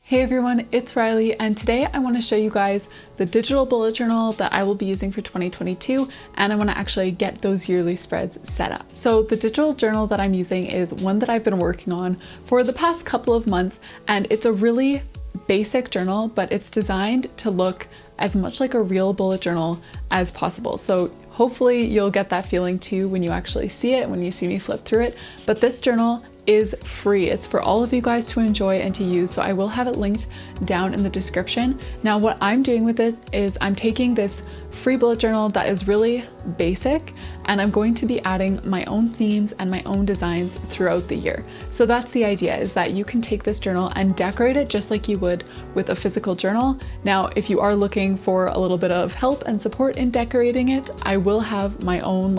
Hey everyone, it's Riley, and today I want to show you guys the digital bullet journal that I will be using for 2022, and I want to actually get those yearly spreads set up. So the digital journal that I'm using is one that I've been working on for the past couple of months, and it's a really basic journal, but it's designed to look as much like a real bullet journal as possible. So hopefully you'll get that feeling too when you actually see it, when you see me flip through it. But this journal is free. It's for all of you guys to enjoy and to use, so I will have it linked down in the description. Now what I'm doing with this is I'm taking this free bullet journal that is really basic, and I'm going to be adding my own themes and my own designs throughout the year. So that's the idea, is that you can take this journal and decorate it just like you would with a physical journal. Now if you are looking for a little bit of help and support in decorating it, I will have my own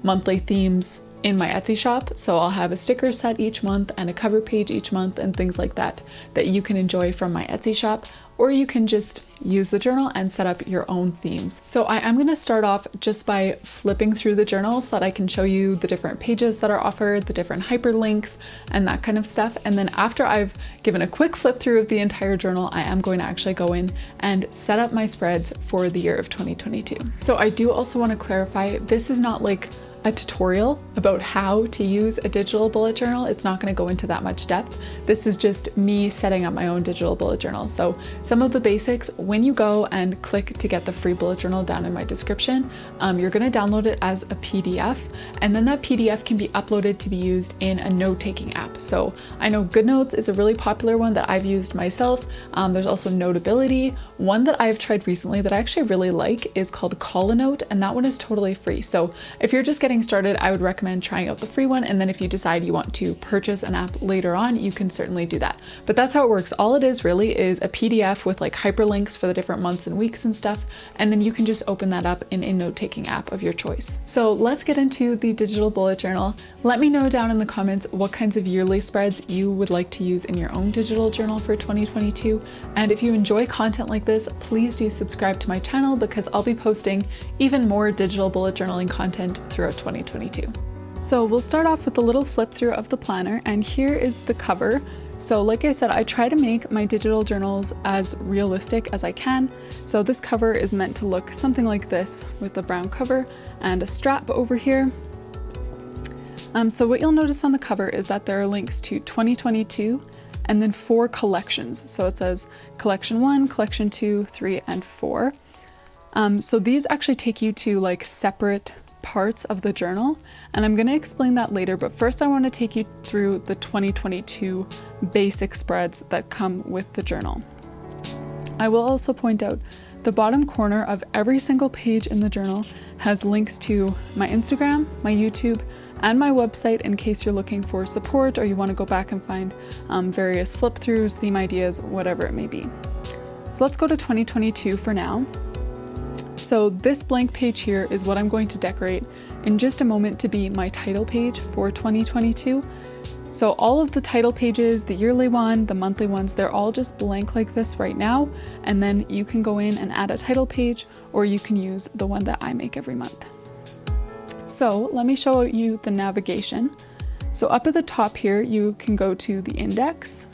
monthly themes in my Etsy shop. So I'll have a sticker set each month and a cover page each month and things like that that you can enjoy from my Etsy shop, or you can just use the journal and set up your own themes. So I am going to start off just by flipping through the journal so that I can show you the different pages that are offered, the different hyperlinks and that kind of stuff. And then after I've given a quick flip through of the entire journal, I am going to actually go in and set up my spreads for the year of 2022. So I do also want to clarify, this is not like a tutorial about how to use a digital bullet journal. It's not going to go into that much depth. This is just me setting up my own digital bullet journal. So some of the basics, when you go and click to get the free bullet journal down in my description, you're going to download it as a PDF, and then that PDF can be uploaded to be used in a note-taking app. So I know GoodNotes is a really popular one that I've used myself. There's also Notability. One that I've tried recently that I actually really like is called CollaNote, and that one is totally free. So if you're just getting started, I would recommend trying out the free one, and then if you decide you want to purchase an app later on, you can certainly do that. But that's how it works. All it is really is a PDF with hyperlinks for the different months and weeks and stuff, and then you can just open that up in a note-taking app of your choice. So let's get into the digital bullet journal. Let me know down in the comments what kinds of yearly spreads you would like to use in your own digital journal for 2022. And if you enjoy content like this, please do subscribe to my channel, because I'll be posting even more digital bullet journaling content throughout 2022. So we'll start off with a little flip through of the planner, and here is the cover. So like I said, I try to make my digital journals as realistic as I can. So this cover is meant to look something like this, with a brown cover and a strap over here. So what you'll notice on the cover is that there are links to 2022 and then 4 collections. So it says collection 1, collection 2, 3, and 4. So these actually take you to separate parts of the journal, and I'm going to explain that later, but first I want to take you through the 2022 basic spreads that come with the journal. I will also point out the bottom corner of every single page in the journal has links to my Instagram, my YouTube, and my website in case you're looking for support or you want to go back and find various flip throughs, theme ideas, whatever it may be. So let's go to 2022 for now. So this blank page here is what I'm going to decorate in just a moment to be my title page for 2022. So all of the title pages, the yearly one, the monthly ones, they're all just blank like this right now. And then you can go in and add a title page, or you can use the one that I make every month. So let me show you the navigation. So up at the top here, you can go to the index.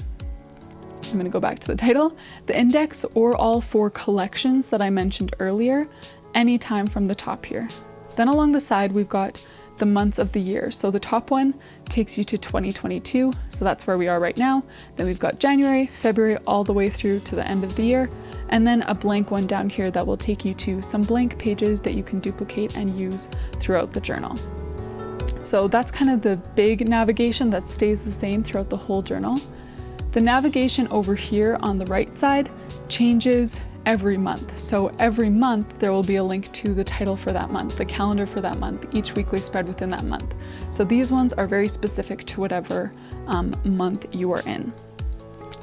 I'm going to go back to the title, the index, or all 4 collections that I mentioned earlier, anytime from the top here. Then along the side, we've got the months of the year. So the top one takes you to 2022. So that's where we are right now. Then we've got January, February, all the way through to the end of the year. And then a blank one down here that will take you to some blank pages that you can duplicate and use throughout the journal. So that's kind of the big navigation that stays the same throughout the whole journal. The navigation over here on the right side changes every month. So every month there will be a link to the title for that month, the calendar for that month, each weekly spread within that month. So these ones are very specific to whatever month you are in.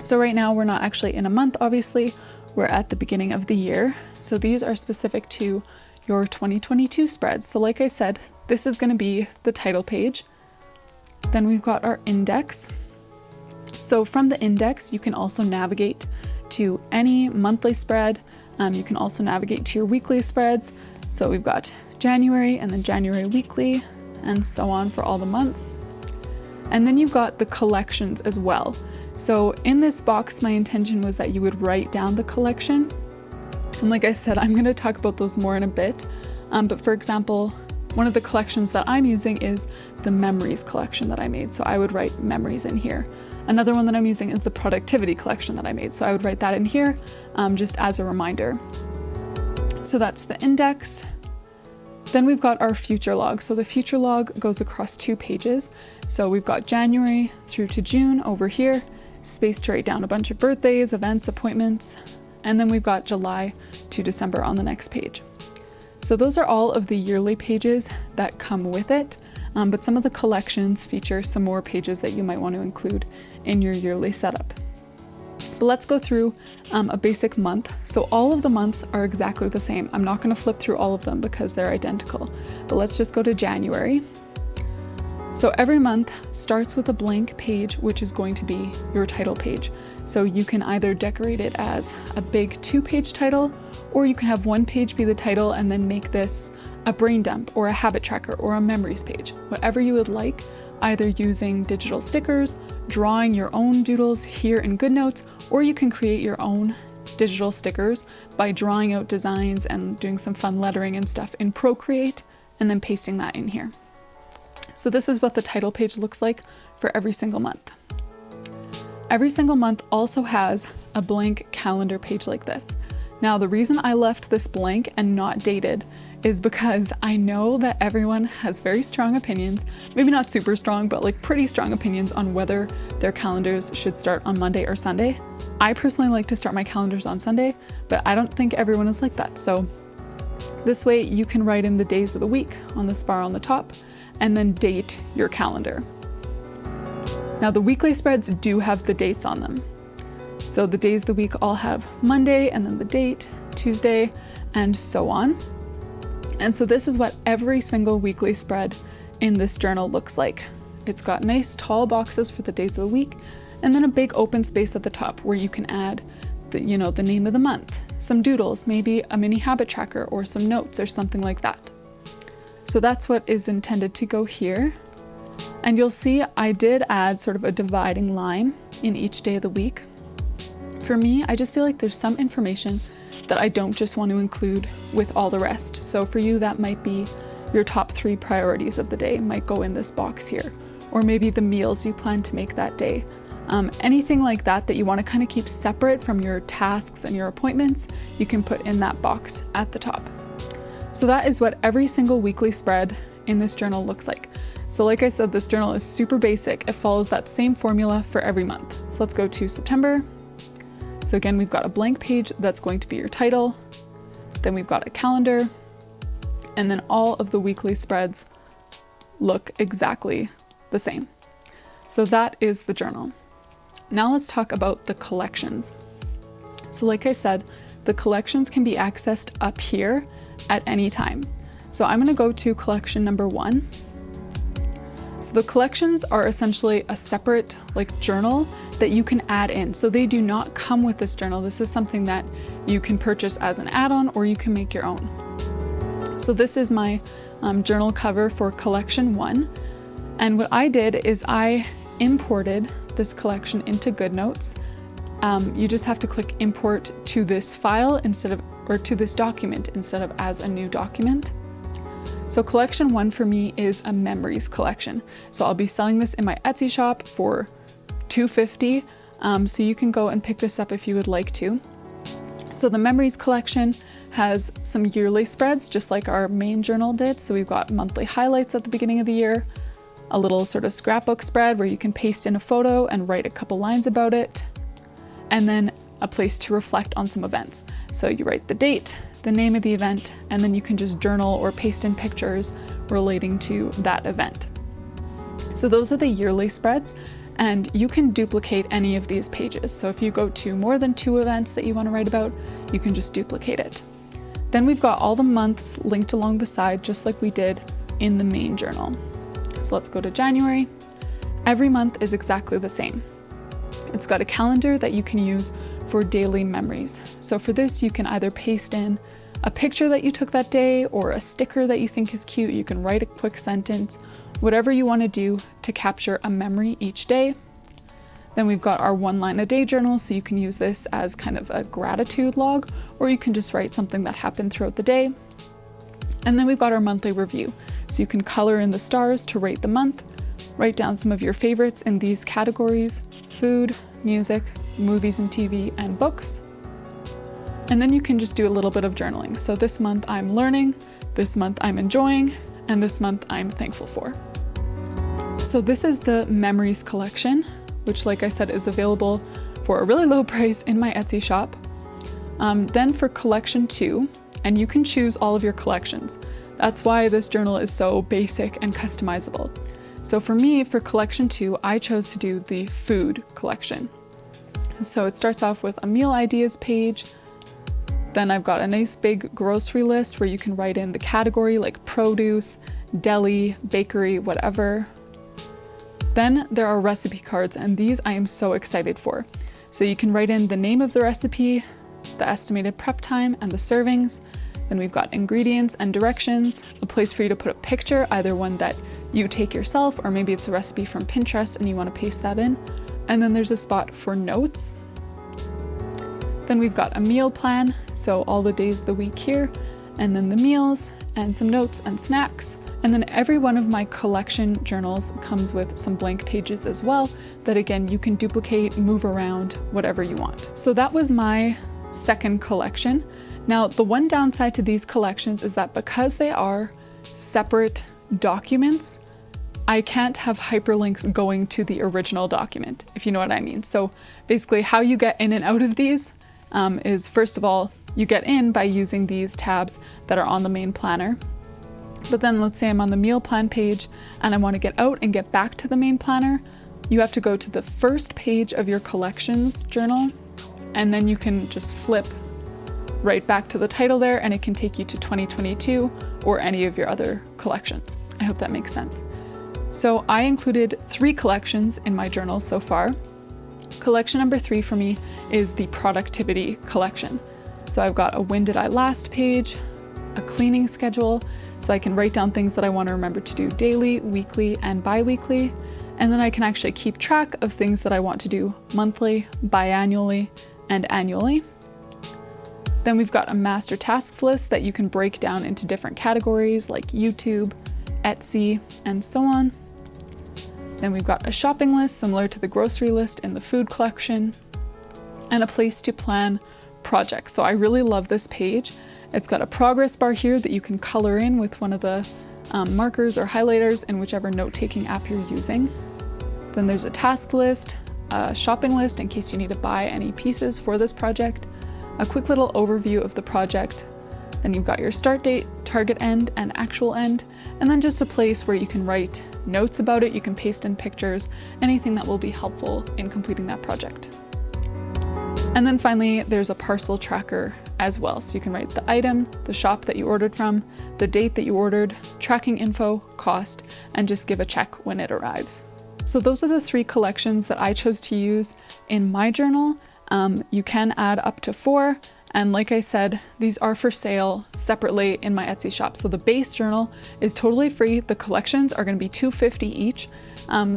So right now we're not actually in a month, obviously, we're at the beginning of the year. So these are specific to your 2022 spreads. So like I said, this is going to be the title page. Then we've got our index. So from the index, you can also navigate to any monthly spread. You can also navigate to your weekly spreads. So we've got January and then January weekly and so on for all the months. And then you've got the collections as well. So in this box, my intention was that you would write down the collection. And like I said, I'm going to talk about those more in a bit. But for example, one of the collections that I'm using is the memories collection that I made. So I would write memories in here. Another one that I'm using is the productivity collection that I made. So I would write that in here just as a reminder. So that's the index. Then we've got our future log. So the future log goes across 2 pages. So we've got January through to June over here, space to write down a bunch of birthdays, events, appointments. And then we've got July to December on the next page. So those are all of the yearly pages that come with it, but some of the collections feature some more pages that you might want to include in your yearly setup. But let's go through a basic month. So all of the months are exactly the same. I'm not going to flip through all of them because they're identical, but let's just go to January. So every month starts with a blank page, which is going to be your title page. So you can either decorate it as a big 2-page title, or you can have 1 page be the title and then make this a brain dump or a habit tracker or a memories page, whatever you would like, either using digital stickers, drawing your own doodles here in GoodNotes, or you can create your own digital stickers by drawing out designs and doing some fun lettering and stuff in Procreate and then pasting that in here. So this is what the title page looks like for every single month. Every single month also has a blank calendar page like this. Now, the reason I left this blank and not dated is because I know that everyone has very strong opinions, maybe not super strong, but like pretty strong opinions on whether their calendars should start on Monday or Sunday. I personally like to start my calendars on Sunday, but I don't think everyone is like that. So this way you can write in the days of the week on this bar on the top and then date your calendar. Now the weekly spreads do have the dates on them. So the days of the week all have Monday and then the date, Tuesday, and so on. And so this is what every single weekly spread in this journal looks like. It's got nice tall boxes for the days of the week, and then a big open space at the top where you can add the name of the month, some doodles, maybe a mini habit tracker or some notes or something like that. So that's what is intended to go here. And you'll see I did add sort of a dividing line in each day of the week. For me, I just feel like there's some information that I don't just want to include with all the rest. So for you, that might be your top 3 priorities of the day might go in this box here, or maybe the meals you plan to make that day. Anything like that you want to kind of keep separate from your tasks and your appointments, you can put in that box at the top. So that is what every single weekly spread in this journal looks like. So like I said, this journal is super basic. It follows that same formula for every month. So let's go to September. So again, we've got a blank page that's going to be your title. Then we've got a calendar, and then all of the weekly spreads look exactly the same. So that is the journal. Now let's talk about the collections. So like I said, the collections can be accessed up here at any time. So I'm going to go to collection number 1. So the collections are essentially a separate journal that you can add in. So they do not come with this journal. This is something that you can purchase as an add-on or you can make your own. So this is my journal cover for collection 1. And what I did is I imported this collection into GoodNotes. You just have to click import to this file or to this document instead of as a new document. So collection 1 for me is a memories collection. So I'll be selling this in my Etsy shop for $2.50. So you can go and pick this up if you would like to. So the memories collection has some yearly spreads, just like our main journal did. So we've got monthly highlights at the beginning of the year, a little sort of scrapbook spread where you can paste in a photo and write a couple lines about it, and then a place to reflect on some events. So you write the date, the name of the event, and then you can just journal or paste in pictures relating to that event. So those are the yearly spreads, and you can duplicate any of these pages. So if you go to more than 2 events that you want to write about, you can just duplicate it. Then we've got all the months linked along the side, just like we did in the main journal. So let's go to January. Every month is exactly the same. It's got a calendar that you can use for daily memories. So for this, you can either paste in a picture that you took that day or a sticker that you think is cute. You can write a quick sentence, whatever you want to do to capture a memory each day. Then we've got our 1 line a day journal, so you can use this as kind of a gratitude log, or you can just write something that happened throughout the day. And then we've got our monthly review. So you can color in the stars to rate the month, write down some of your favorites in these categories: food, music, movies and TV, and books. And then you can just do a little bit of journaling. So this month I'm learning, this month I'm enjoying, and this month I'm thankful for. So this is the memories collection, which, like I said, is available for a really low price in my Etsy shop. Then for collection 2, and you can choose all of your collections. That's why this journal is so basic and customizable. So for me, for collection 2, I chose to do the food collection. So it starts off with a meal ideas page. Then I've got a nice big grocery list where you can write in the category like produce, deli, bakery, whatever. Then there are recipe cards, and these I am so excited for. So you can write in the name of the recipe, the estimated prep time, and the servings. Then we've got ingredients and directions, a place for you to put a picture, either one that you take yourself, or maybe it's a recipe from Pinterest and you want to paste that in. And then there's a spot for notes. Then we've got a meal plan, so all the days of the week here, and then the meals, and some notes and snacks. And then every one of my collection journals comes with some blank pages as well, that again, you can duplicate, move around, whatever you want. So that was my second collection. Now, the one downside to these collections is that because they are separate documents, I can't have hyperlinks going to the original document, if you know what I mean. So basically how you get in and out of these is, first of all, you get in by using these tabs that are on the main planner. But then let's say I'm on the meal plan page and I want to get out and get back to the main planner. You have to go to the first page of your collections journal, and then you can just flip right back to the title there, and it can take you to 2022 or any of your other collections. I hope that makes sense. So I included 3 collections in my journal so far. Collection number 3 for me is the productivity collection. So I've got a when did I last page, a cleaning schedule, so I can write down things that I want to remember to do daily, weekly, and bi-weekly. And then I can actually keep track of things that I want to do monthly, biannually, and annually. Then we've got a master tasks list that you can break down into different categories like YouTube, Etsy, and so on. Then we've got a shopping list similar to the grocery list in the food collection, and a place to plan projects. So I really love this page. It's got a progress bar here that you can color in with one of the markers or highlighters in whichever note-taking app you're using. Then there's a task list, a shopping list in case you need to buy any pieces for this project, a quick little overview of the project. Then you've got your start date, target end, and actual end, and then just a place where you can write notes about it. You can paste in pictures, anything that will be helpful in completing that project. And then finally, there's a parcel tracker as well. So you can write the item, the shop that you ordered from, the date that you ordered, tracking info, cost, and just give a check when it arrives. So those are the 3 collections that I chose to use in my journal. You can add up to 4. And like I said, these are for sale separately in my Etsy shop. So the base journal is totally free. The collections are going to be $2.50 each.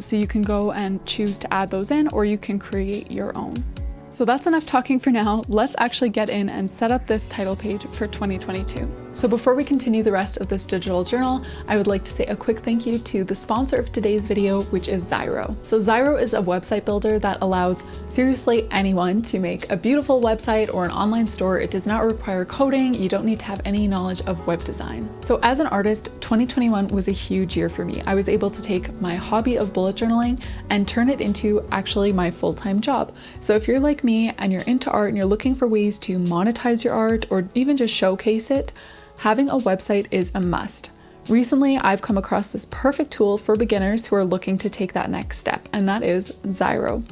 So you can go and choose to add those in, or you can create your own. So that's enough talking for now. Let's actually get in and set up this title page for 2022. So before we continue the rest of this digital journal, I would like to say a quick thank you to the sponsor of today's video, which is Xyro. So Xyro is a website builder that allows seriously anyone to make a beautiful website or an online store. It does not require coding. You don't need to have any knowledge of web design. So as an artist, 2021 was a huge year for me. I was able to take my hobby of bullet journaling and turn it into actually my full-time job. So if you're like me and you're into art and you're looking for ways to monetize your art or even just showcase it, having a website is a must. Recently, I've come across this perfect tool for beginners who are looking to take that next step, and that is Xyro.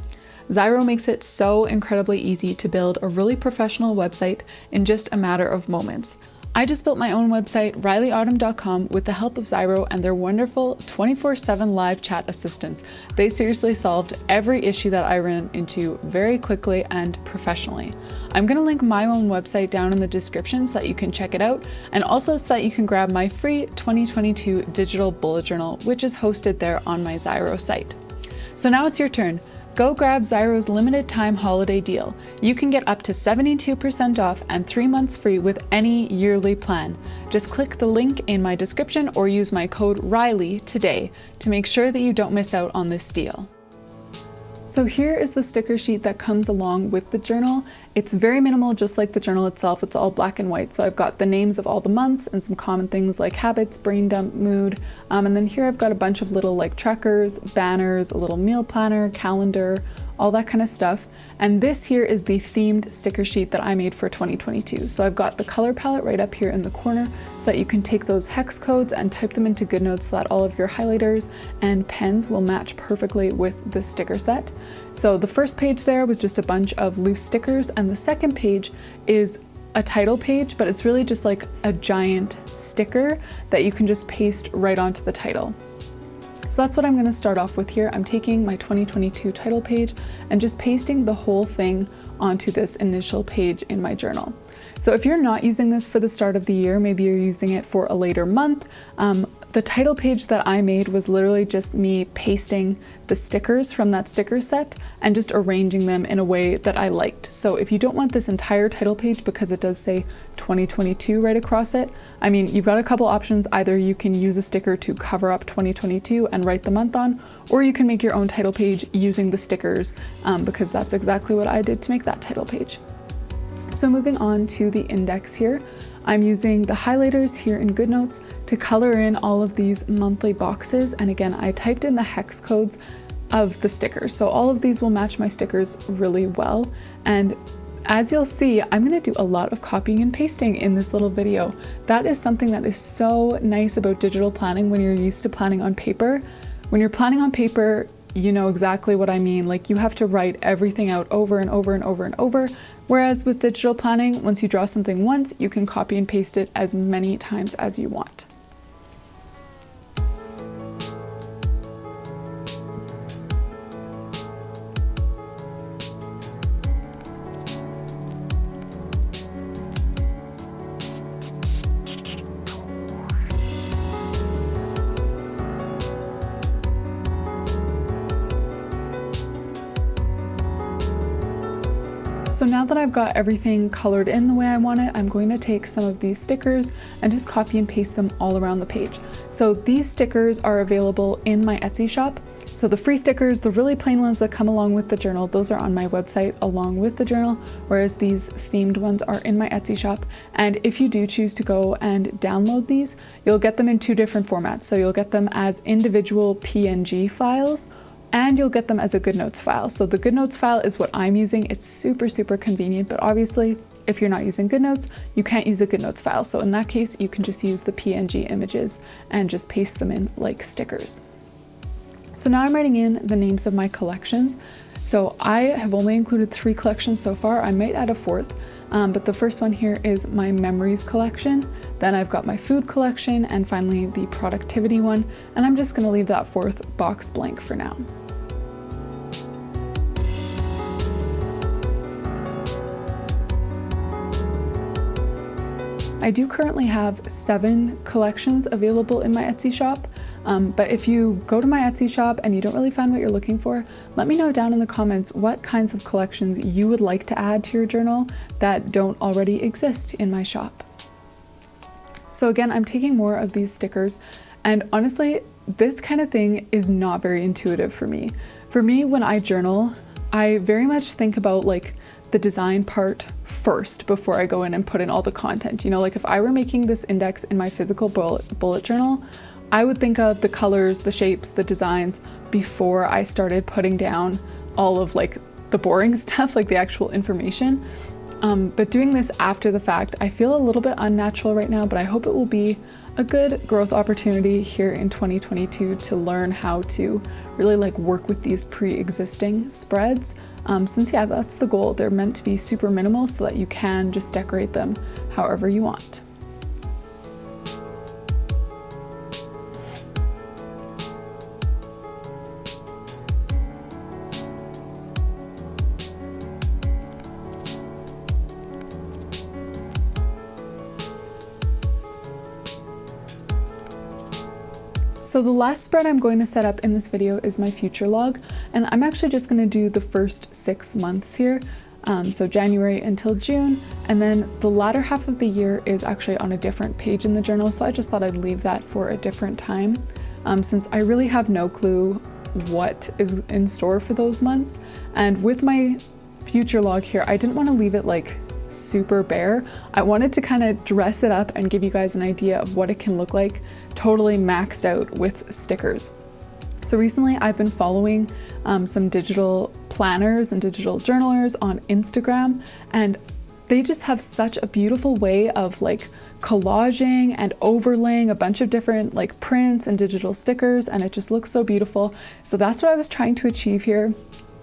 Xyro makes it so incredibly easy to build a really professional website in just a matter of moments. I just built my own website, rileyautumn.com, with the help of Xyro and their wonderful 24/7 live chat assistants. They seriously solved every issue that I ran into very quickly and professionally. I'm going to link my own website down in the description so that you can check it out, and also so that you can grab my free 2022 digital bullet journal, which is hosted there on my Xyro site. So now it's your turn. Go grab Zyro's limited time holiday deal. You can get up to 72% off and 3 months free with any yearly plan. Just click the link in my description or use my code Riley today to make sure that you don't miss out on this deal. So here is the sticker sheet that comes along with the journal. It's very minimal, just like the journal itself. It's all black and white. So I've got the names of all the months and some common things like habits, brain dump, mood. And then here I've got a bunch of little like trackers, banners, a little meal planner, calendar, all that kind of stuff. And this here is the themed sticker sheet that I made for 2022. So I've got the color palette right up here in the corner so that you can take those hex codes and type them into GoodNotes so that all of your highlighters and pens will match perfectly with the sticker set. So the first page there was just a bunch of loose stickers, and the second page is a title page, but it's really just like a giant sticker that you can just paste right onto the title. So that's what I'm going to start off with here. I'm taking my 2022 title page and just pasting the whole thing onto this initial page in my journal. So if you're not using this for the start of the year, maybe you're using it for a later month, the title page that I made was literally just me pasting the stickers from that sticker set and just arranging them in a way that I liked. So if you don't want this entire title page because it does say 2022 right across it, I mean, you've got a couple options. Either you can use a sticker to cover up 2022 and write the month on, or you can make your own title page using the stickers, because that's exactly what I did to make that title page. So moving on to the index here, I'm using the highlighters here in GoodNotes to color in all of these monthly boxes. And again, I typed in the hex codes of the stickers. So all of these will match my stickers really well. And as you'll see, I'm going to do a lot of copying and pasting in this little video. That is something that is so nice about digital planning when you're used to planning on paper. When you're planning on paper, you know exactly what I mean. Like, you have to write everything out over and over and over and over. Whereas with digital planning, once you draw something once, you can copy and paste it as many times as you want. So now that I've got everything colored in the way I want it, I'm going to take some of these stickers and just copy and paste them all around the page. So these stickers are available in my Etsy shop. So the free stickers, the really plain ones that come along with the journal, those are on my website along with the journal, whereas these themed ones are in my Etsy shop. And if you do choose to go and download these, you'll get them in two different formats. So you'll get them as individual PNG files, and you'll get them as a GoodNotes file. So the GoodNotes file is what I'm using. It's super, super convenient, but obviously if you're not using GoodNotes, you can't use a GoodNotes file. So in that case, you can just use the PNG images and just paste them in like stickers. So now I'm writing in the names of my collections. So I have only included 3 collections so far. I might add a 4th, but the first one here is my memories collection. Then I've got my food collection, and finally the productivity one. And I'm just gonna leave that 4th box blank for now. I do currently have 7 collections available in my Etsy shop, but if you go to my Etsy shop and you don't really find what you're looking for, let me know down in the comments what kinds of collections you would like to add to your journal that don't already exist in my shop. So again, I'm taking more of these stickers, and honestly, this kind of thing is not very intuitive for me. For me, when I journal, I very much think about like the design part first before I go in and put in all the content. You know, like if I were making this index in my physical bullet journal, I would think of the colors, the shapes, the designs before I started putting down all of like the boring stuff, like the actual information. But doing this after the fact, I feel a little bit unnatural right now, but I hope it will be a good growth opportunity here in 2022 to learn how to really like work with these pre-existing spreads. Since yeah, that's the goal. They're meant to be super minimal so that you can just decorate them however you want. So the last spread I'm going to set up in this video is my future log. And I'm actually just gonna do the first 6 months here. So January until June, and then the latter half of the year is actually on a different page in the journal, so I just thought I'd leave that for a different time, since I really have no clue what is in store for those months. And with my future log here, I didn't want to leave it like super bare. I wanted to kind of dress it up and give you guys an idea of what it can look like totally maxed out with stickers. So recently I've been following some digital planners and digital journalers on Instagram, and they just have such a beautiful way of like collaging and overlaying a bunch of different like prints and digital stickers, and it just looks so beautiful. So that's what I was trying to achieve here.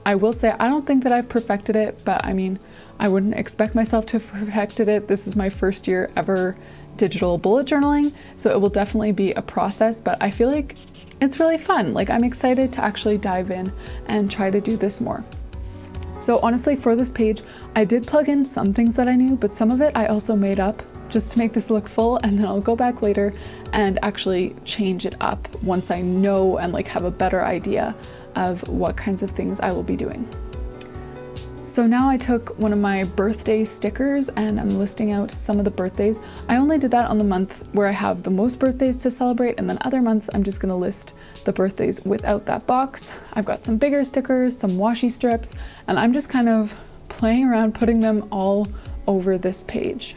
I will say I don't think that I've perfected it, but I mean, I wouldn't expect myself to have perfected it. This is my first year ever digital bullet journaling, so it will definitely be a process, but I feel like it's really fun. Like, I'm excited to actually dive in and try to do this more. So honestly, for this page, I did plug in some things that I knew, but some of it I also made up just to make this look full, and then I'll go back later and actually change it up once I know and like have a better idea of what kinds of things I will be doing. So now I took one of my birthday stickers and I'm listing out some of the birthdays. I only did that on the month where I have the most birthdays to celebrate, and then other months I'm just gonna list the birthdays without that box. I've got some bigger stickers, some washi strips, and I'm just kind of playing around putting them all over this page.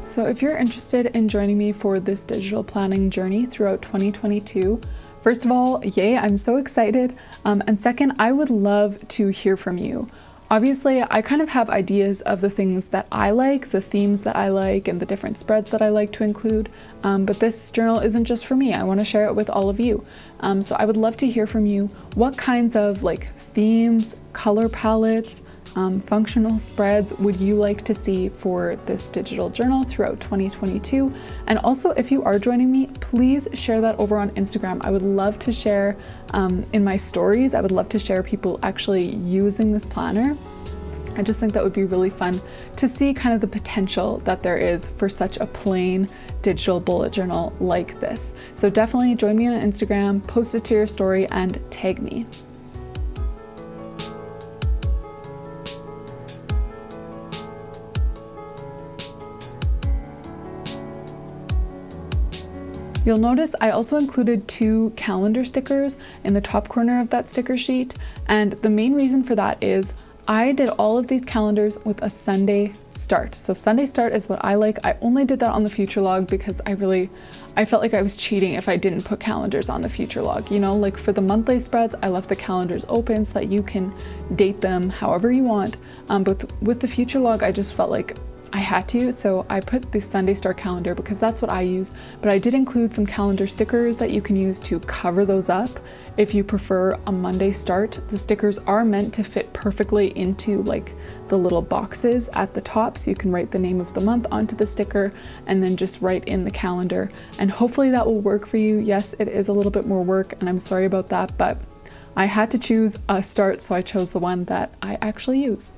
So if you're interested in joining me for this digital planning journey throughout 2022, first of all, yay, I'm so excited. And second, I would love to hear from you. Obviously, I kind of have ideas of the things that I like, the themes that I like, and the different spreads that I like to include. But this journal isn't just for me. I want to share it with all of you. So I would love to hear from you. What kinds of like themes, color palettes, functional spreads would you like to see for this digital journal throughout 2022? And also, if you are joining me, please share that over on Instagram. I would love to share in my stories. I would love to share people actually using this planner. I just think that would be really fun to see kind of the potential that there is for such a plain digital bullet journal like this. So definitely join me on Instagram, post it to your story, and tag me. You'll notice I also included 2 calendar stickers in the top corner of that sticker sheet, and the main reason for that is I did all of these calendars with a Sunday start. So Sunday start is what I like. I only did that on the future log because I felt like I was cheating if I didn't put calendars on the future log. You know, like for the monthly spreads, I left the calendars open so that you can date them however you want. But with the future log, I just felt like I had to, so I put the Sunday Start calendar because that's what I use, but I did include some calendar stickers that you can use to cover those up if you prefer a Monday start. The stickers are meant to fit perfectly into like the little boxes at the top, so you can write the name of the month onto the sticker and then just write in the calendar, and hopefully that will work for you. Yes, it is a little bit more work and I'm sorry about that, but I had to choose a start, so I chose the one that I actually use.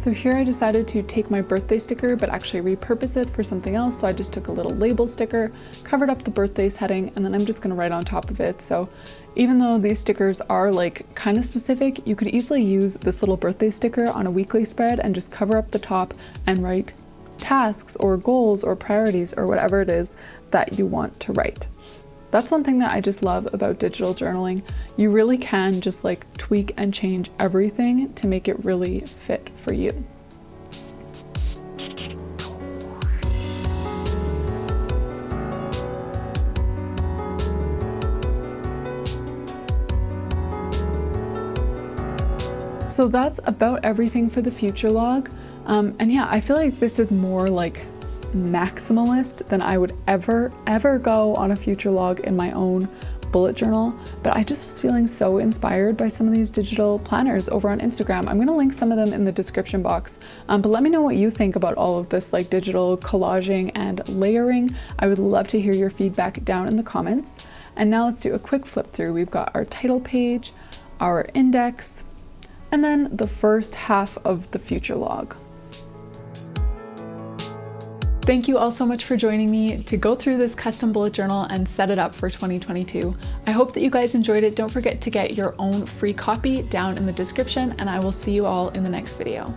So here I decided to take my birthday sticker but actually repurpose it for something else. So I just took a little label sticker, covered up the birthdays heading, and then I'm just gonna write on top of it. So even though these stickers are like kind of specific, you could easily use this little birthday sticker on a weekly spread and just cover up the top and write tasks or goals or priorities or whatever it is that you want to write. That's one thing that I just love about digital journaling. You really can just like tweak and change everything to make it really fit for you. So that's about everything for the future log. And yeah, I feel like this is more like maximalist than I would ever go on a future log in my own bullet journal. But I just was feeling so inspired by some of these digital planners over on Instagram. I'm gonna link some of them in the description box. But let me know what you think about all of this like digital collaging and layering. I would love to hear your feedback down in the comments. And now let's do a quick flip through. We've got our title page, our index, and then the first half of the future log. Thank you all so much for joining me to go through this custom bullet journal and set it up for 2022. I hope that you guys enjoyed it. Don't forget to get your own free copy down in the description, and I will see you all in the next video.